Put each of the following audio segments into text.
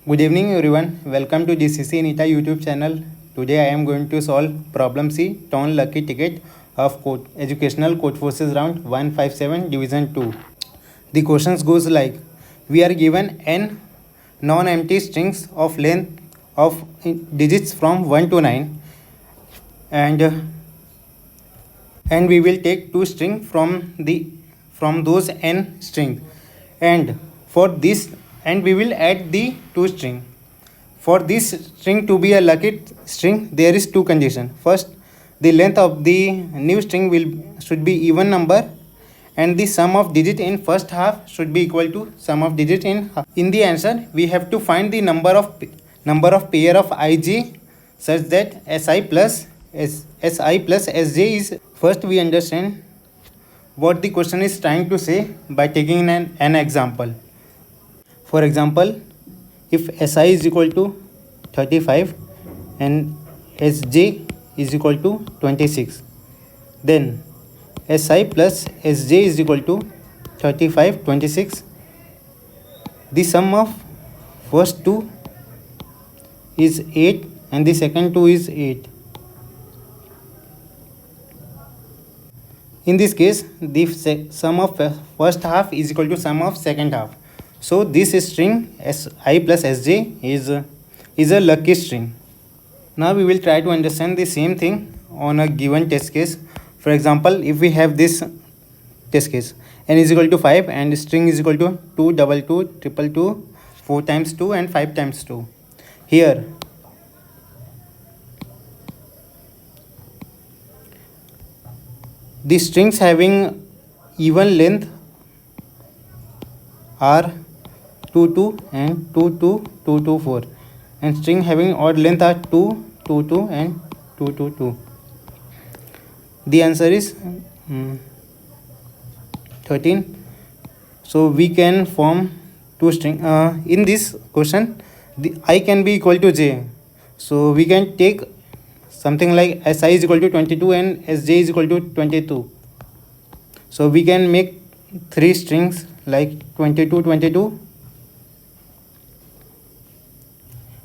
Good evening everyone. Welcome to GCC Nita YouTube channel. Today I am going to solve problem C Ton Lucky Ticket of Educational Code Forces Round 157 Division 2. The questions goes like, we are given n non-empty strings of length of digits from 1 to 9 and we will take two string from those n string, and for this and we will add the two string. For this string to be a lucky string, there is two condition. First, the length of the new string should be even number, and the sum of digit in first half should be equal to sum of digit in half. In the answer, we have to find the number of pair of ij such that si plus sj is. First, we understand what the question is trying to say by taking an example. For example, if si is equal to 35 and sj is equal to 26, then si plus sj is equal to 35, 26. The sum of first two is 8 and the second two is 8. In this case, the sum of first half is equal to sum of second half. So this string si plus sj is a lucky string. Now we will try to understand the same thing on a given test case. For example, if we have this test case, n is equal to 5 and string is equal to 2, 2, 2, 2, 2, 4 times 2 and 5 times 2. Here the strings having even length are 2, 2 and 2, 2, 2, 2, 4, and string having odd length are 2, 2, 2 and 2, 2, 2. The answer is 13. So we can form two string. In this question, the I can be equal to j. So we can take something like si is equal to 22 and sj is equal to 22. So we can make three strings like 22, 22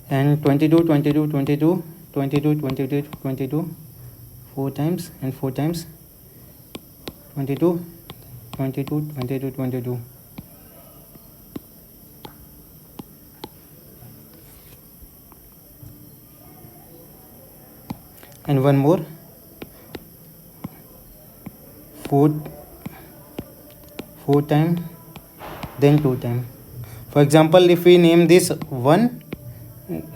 and 22, 22, 22, 22, 22, 22, 4 times and 4 times 22, 22, 22, 22. And one more, 4 times, then 2 times. For example, if we name this 1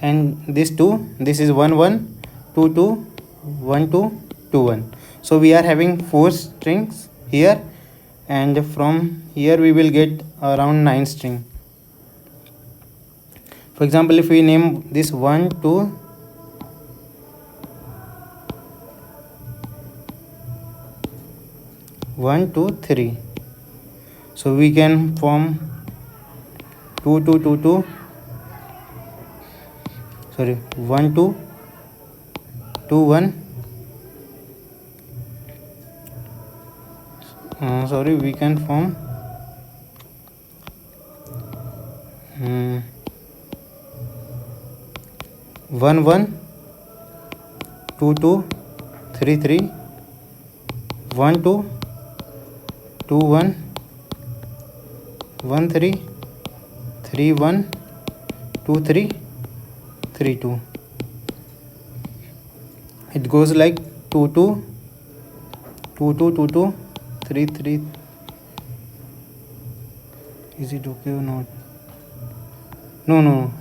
and this 2, this is 1, 1, 2, 2, 1, 2, 2, 1. So we are having 4 strings here, and from here we will get around 9 string. For example, if we name this 1, 2, 1, 2, 3. So we can form 2, 2, 2, 2. Sorry, 1, 2, 2, 1. Sorry, we can form 1, 1, 2, 2, 3, 3, 1, 2, 2, 1, 1, 3, 3, 1, 2, 3, 3, 2. It goes like 2, 2, 2, 2, 2, 2, 3, 3. Is it okay or not? No.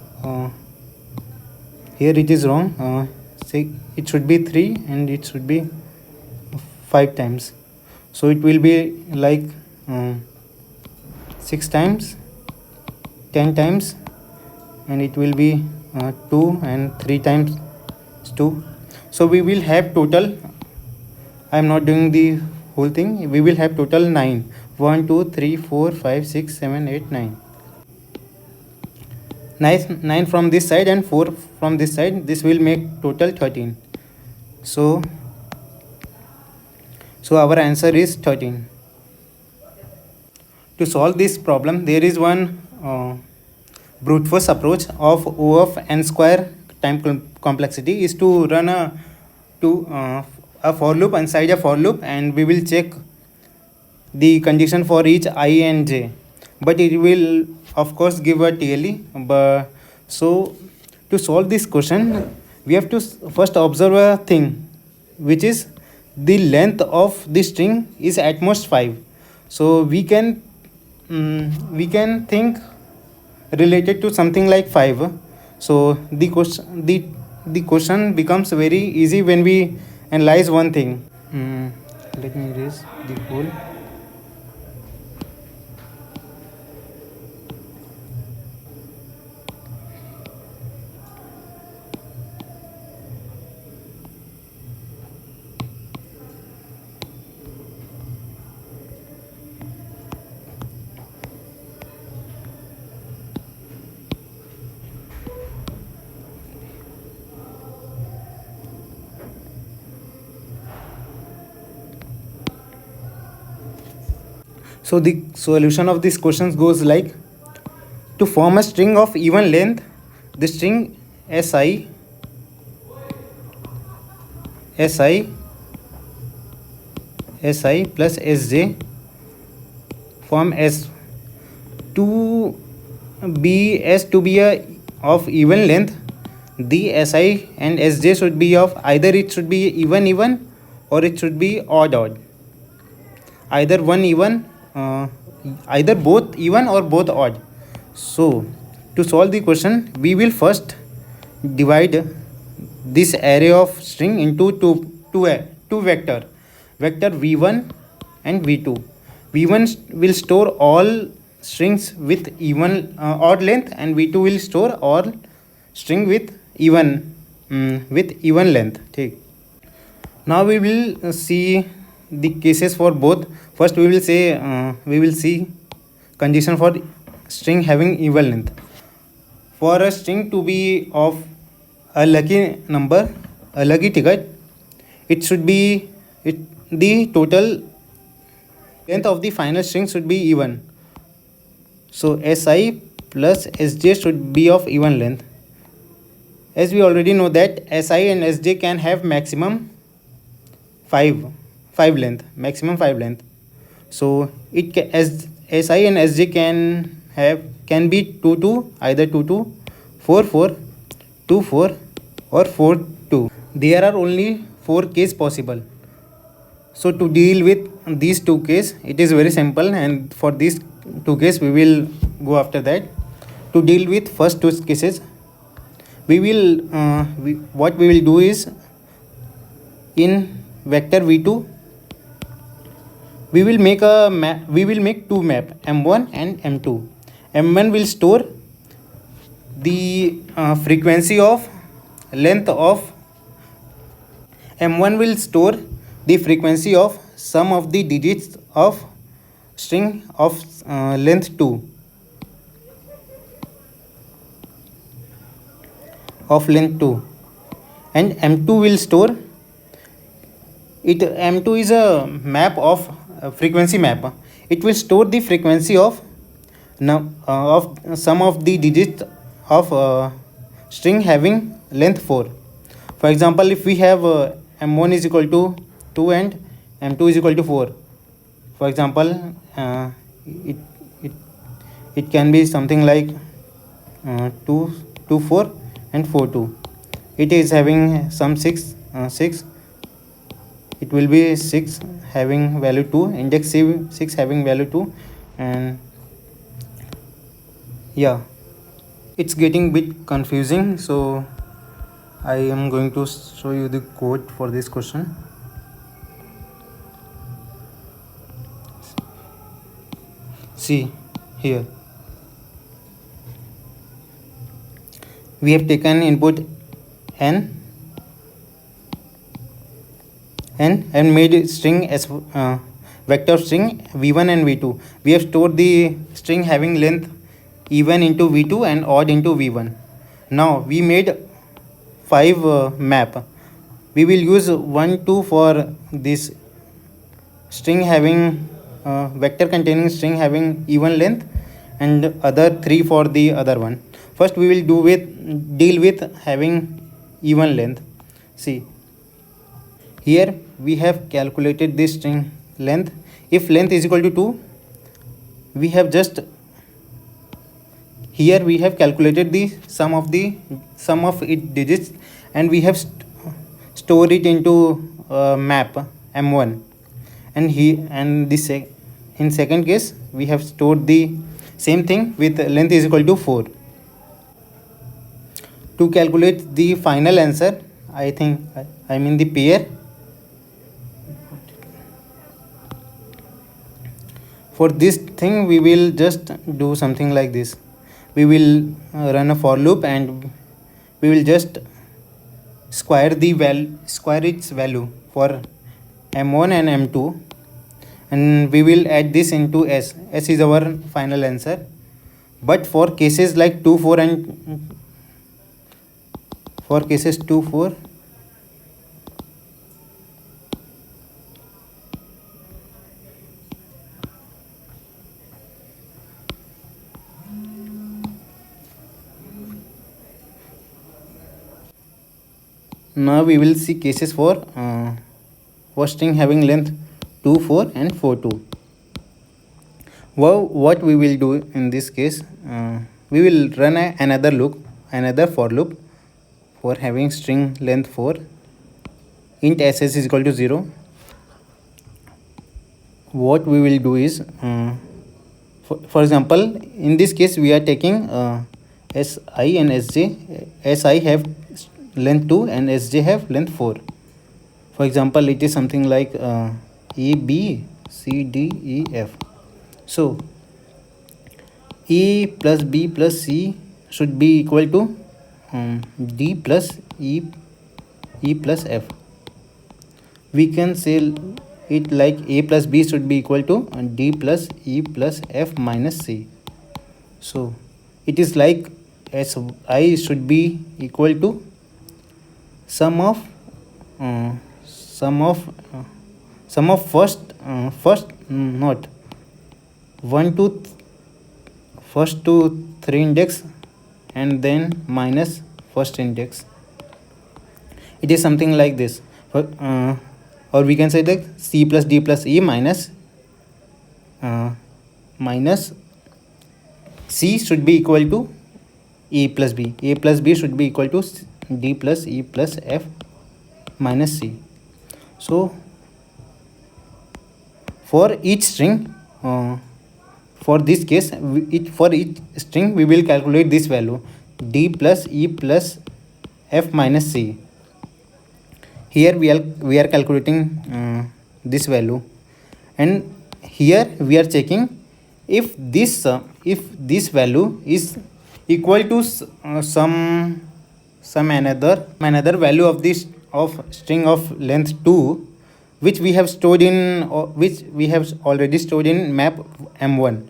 Here it is wrong. Say it should be 3 and it should be 5 times. So it will be like 6 times, 10 times, and it will be 2 and 3 times 2. So we will have total, I am not doing the whole thing, we will have total 9. 1, 2, 3, 4, 5, 6, 7, 8, 9. 9 from this side and 4 from this side. This will make total 13. So our answer is 13. To solve this problem, there is one brute force approach of O of n square time complexity is to run a for loop inside a for loop, and we will check the condition for each I and j, but it will of course give a TLE. But so to solve this question, we have to first observe a thing, which is the length of the string is at most 5. So we can think related to something like 5. So the question becomes very easy when we analyze one thing. Let me erase the whole. So the solution of this question goes like: to form a string of even length, the string si plus sj form s. To be a of even length, the si and sj should be of either it should be even or it should be odd. Either either both even or both odd. So to solve the question, we will first divide this array of string into two vector v1 and v2. v1 will store all strings with even odd length, and v2 will store all string with even length. ठीक. Now we will see the cases for both. First we will see condition for string having even length. For a string to be of a lucky number, a lucky ticket, it should be the total length of the final string should be even. So si plus sj should be of even length. As we already know that si and sj can have maximum 5 length, maximum 5 length. So it as si and sj can be 2 either 2 4 4 2 4 or 4 2. There are only 4 cases possible. So to deal with these 2 cases, it is very simple, and for these 2 cases we will go after that. To deal with first 2 cases, we will what we will do is, in vector v2 we will make two map, m1 and m2. m1 will store the frequency of length of m1 will store the frequency of sum of the digits of string of length 2 and m2 will store it. M2 is a map of frequency map. It will store the frequency of sum of the digits of string having length 4. For example, if we have m1 is equal to 2 and m2 is equal to 4, for example, it can be something like 2 4 and 4 2. It is having some 6. It will be 6 having value 2, index 6 having value 2, and yeah, it's getting bit confusing. So I am going to show you the code for this question. See here, we have taken input n and made string as vector string v1 and v2. We have stored the string having length even into v2 and odd into v1. Now we made 5 map. We will use 1 2 for this string having vector containing string having even length, and other 3 for the other one. first we will deal with having even length. See, here we have calculated this string length. If length is equal to 2, we have just here we have calculated the sum of its digits, and we have stored it into map m1, and in second case we have stored the same thing with length is equal to 4. To calculate the final answer, I mean the pair, for this thing we will just do something like this. We will run a for loop, and we will just square its value for m1 and m2, and we will add this into s. S is our final answer. But for cases like 2 4 and for cases 2 4, now we will see cases for string having length 2 4 and 4 2. Well, what we will do in this case, we will run another for loop for having string length 4. Int ss is equal to 0. What we will do is, for example, in this case we are taking si and sj. Si have length 2 and sj have length 4. For example, it is something like e b c d e f. So e plus b plus c should be equal to d plus e plus f. We can say it like a plus b should be equal to d plus e plus f minus c. So it is like si should be equal to sum of first to 3 index and then minus first index. It is something like this. Or we can say that c plus d plus e minus c should be equal to a plus b. A plus b should be equal to d plus e plus f minus c. So for each string, for this case, for each string we will calculate this value, d plus e plus f minus c. Here we are calculating this value, and here we are checking if this value is equal to some another value of this of string of length 2, which we have already stored in map m1.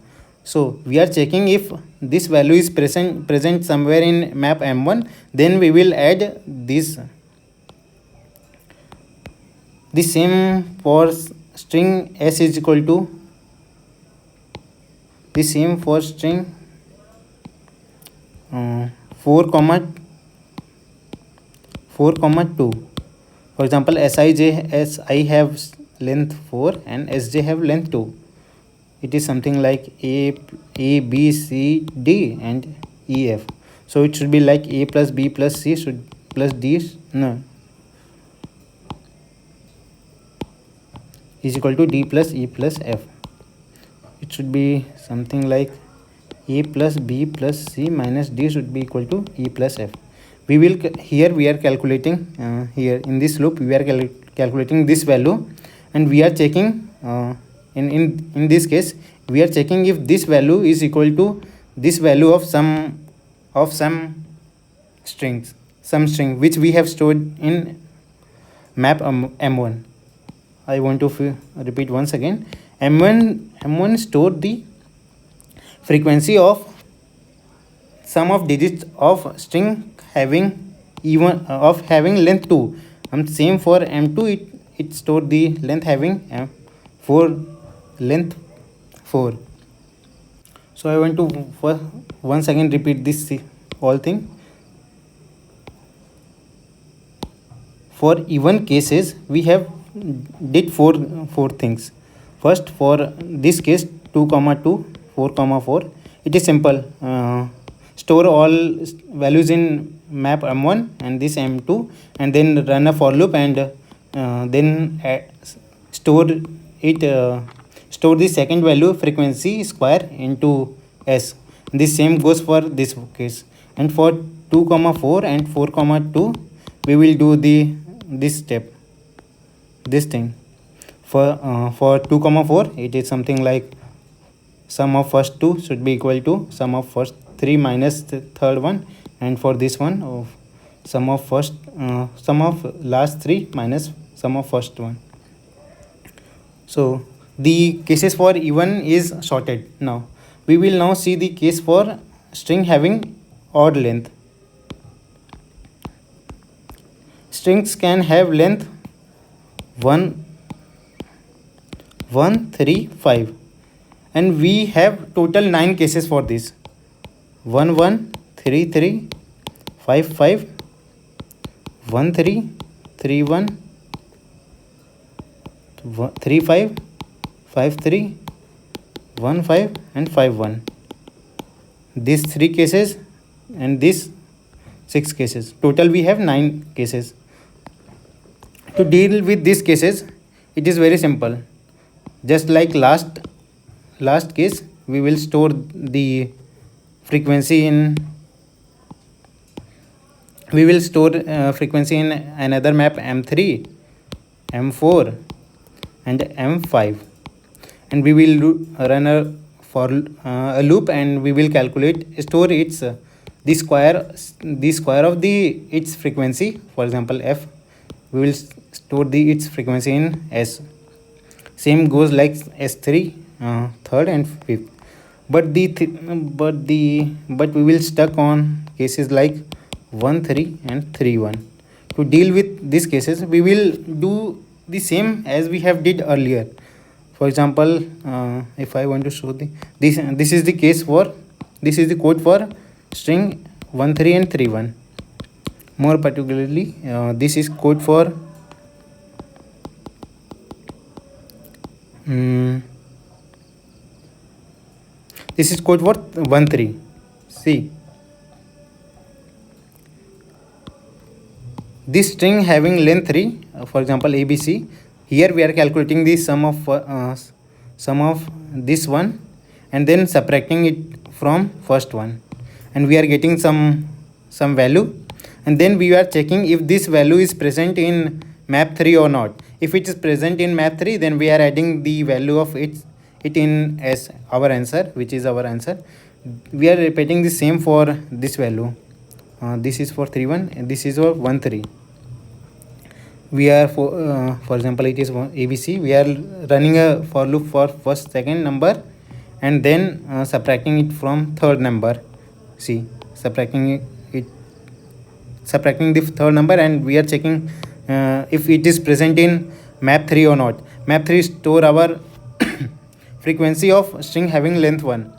So we are checking if this value is present somewhere in map m1, then we will add this. The same for string s is equal to the same for string 4 comma 2. For example, si have length 4 and sj have length 2. It is something like a b c d and e f. So it should be like a plus b plus c should plus d is equal to d plus e plus f. It should be something like a plus b plus c minus d should be equal to e plus f. We are calculating here in this loop we are calculating this value, and we are checking in this case we are checking if this value is equal to this value of some string which we have stored in map m1. I want to repeat once again. M1 stored the frequency of sum of digits of string having length 2, and same for m2 it stored the length having length 4. So I want to once again repeat this all thing. For even cases, we have did four things. First, for this case 2 comma 2 4 comma 4, it is simple. Store all values in map m1 and this m2, and then run a for loop, and then store it store the second value frequency square into s. This same goes for this case. And for 2 comma 4 and 4 comma 2, we will do this step, this thing. For 2 comma 4, it is something like sum of first two should be equal to sum of first three minus the third one, and for this one sum of last three minus sum of first one. So the cases for even is sorted. Now we will now see the case for string having odd length. Strings can have length 1, 3, 5, and we have total 9 cases for this. 1, 1, 3, 3, 5, 5, 1, 3, 3, 1, 3, 5, 5, 3, 1, 5, and 5, 1. These 3 cases and these 6 cases. Total we have 9 cases. To deal with these cases, it is very simple. Just like last case, we will store the frequency in another map m3, m4, and m5, and we will run a loop, and we will store its the square of its frequency. For example, f, we will store its frequency in s. Same goes like s3, third and fifth. But we will stuck on cases like 1, 3 and 3, 1. To deal with these cases, we will do the same as we have did earlier. For example, if I want to show this is the code for string 1, 3 and 3, 1. More particularly, this is code for this is code for 1, 3. See, this string having length 3, for example ABC. Here we are calculating the sum of this one, and then subtracting it from first one, and we are getting some value, and then we are checking if this value is present in map 3 or not. If it is present in map 3, then we are adding the value of it in as our answer, which is our answer. We are repeating the same for this value. This is for 3, 1, and this is for 1, 3. We are for example, it is ABC. We are running a for loop for first second number, and then subtracting it from third number. See, subtracting the third number, and we are checking if it is present in map 3 or not. Map 3 store our frequency of string having length 1.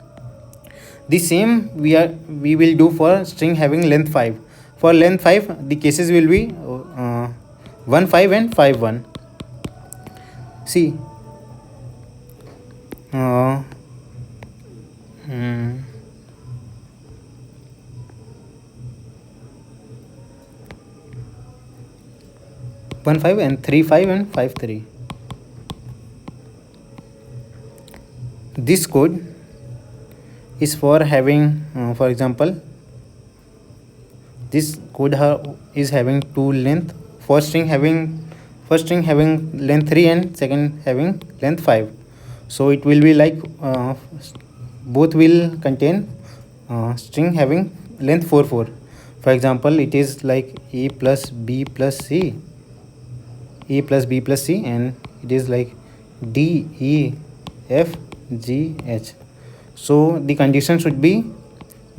The same we will do for string having length 5. For length 5, the cases will be 1, 5 and 5, 1. See, 1, 5 and 3, 5 and 5, 3. This code is for having, for example, this code is having two length. First string having length 3 and second having length 5. So it will be like both will contain string having length 4, 4. For example, it is like a plus b plus c, a plus b plus c, and it is like d, e, f, g, h. So the condition should be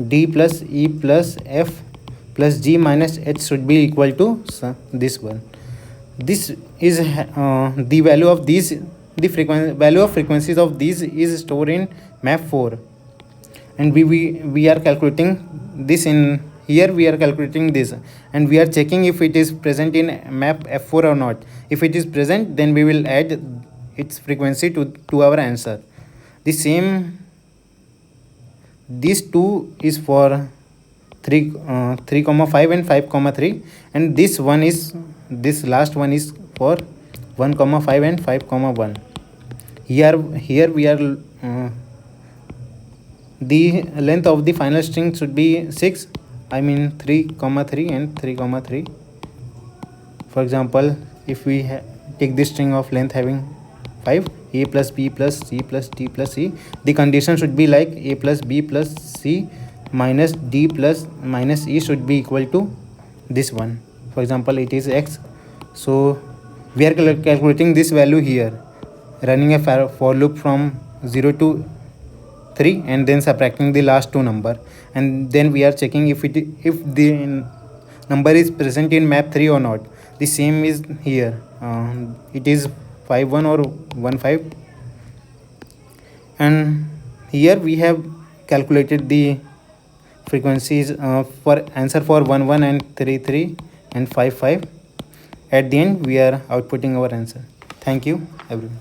d plus e plus f plus g minus h should be equal to this one. This is the value of these, value of frequencies of these is stored in map 4, and we are calculating this in here. We are calculating this, and we are checking if it is present in map F4 or not. If it is present, then we will add its frequency to our answer. The same, these two is for 3 comma 5 and 5 comma 3, and this last one is for 1 comma 5 and 5 comma 1. Here we are the length of the final string should be 6, I mean 3 comma 3 and 3 comma 3. For example, if we take this string of length having 5, a plus b plus c plus d plus e, the condition should be like a plus b plus c minus d plus minus e should be equal to this one. For example, it is x, so we are calculating this value here, running a for loop from 0 to 3 and then subtracting the last two number, and then we are checking if the number is present in map 3 or not. The same is here, it is 5 1 or 1 5, and here we have calculated the frequencies for answer for 1 1 and 3 3 and 5 5. At the end we are outputting our answer. Thank you everyone.